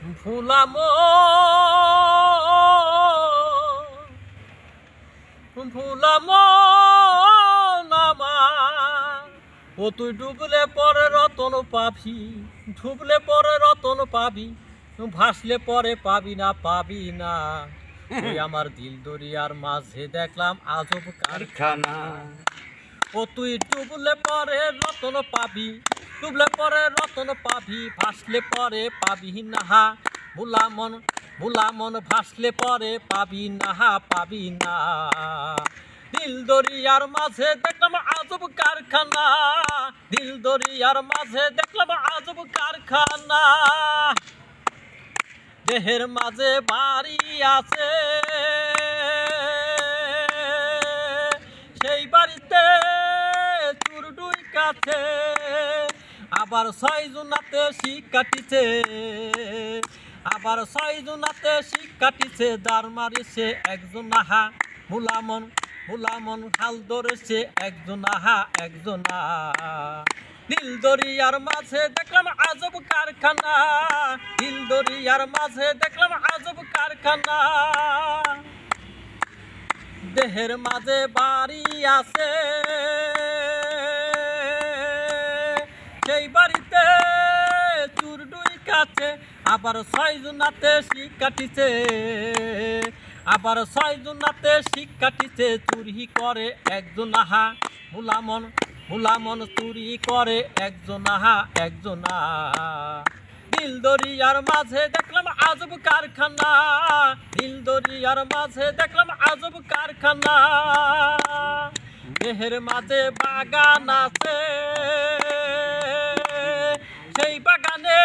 ভুলাম ভুলাম নামা ও তুই ডুবলে পরে রতন পাবি, ডুবলে পরে রতন পাবি, ভাসলে পরে পাবি না। ওই আমার দিল দরিয়ার মাঝে দেখলাম আজব কারখানা। ও তুই ডুবলে পরে রতন পাবি, ডুবলে পরে রতন পাবি, ভাসলে পরে পাবি না। ভুলামন ভাসলে পরে পাবি না। দিল দরিয়ার মাঝে দেখলাম আজব কারখানা, দিল দরিয়ার মাঝে দেখলাম আজব কারখানা। দেহের মাঝে বাড়ি আছে, সেই বাড়িতে চুর ডুই কাছে, আবার 6 জুনাতে শিক কাটিছে, আবার 6 জুনাতে শিক কাটিছে, দাঁড় মারিছে একজন আহা। ভুলামন হাল ধরেছে একজন আহা একজন। দিল দরিয়ার মাঝে দেখলাম আজব কারখানা, দিল দরিয়ার মাঝে দেখলাম আজব কারখানা। দেহের মাঝে বাড়ি আছে, সেই বাড়িতে চুর ডুই কাছে, আবার 6 জুনাতে শিক কাটিছে, আবার 6 জুনাতে শিক কাটিছে, চুরি করে একজন আহা। ভুলামন চুরি করে একজন আহা একজন। দিল দরিয়ার মাঝে দেখলাম আজব কারখানা, দিল দরিয়ার মাঝে দেখলাম আজব কারখানা। দেহের মাঝে বাগান আছে, সেই বাগানে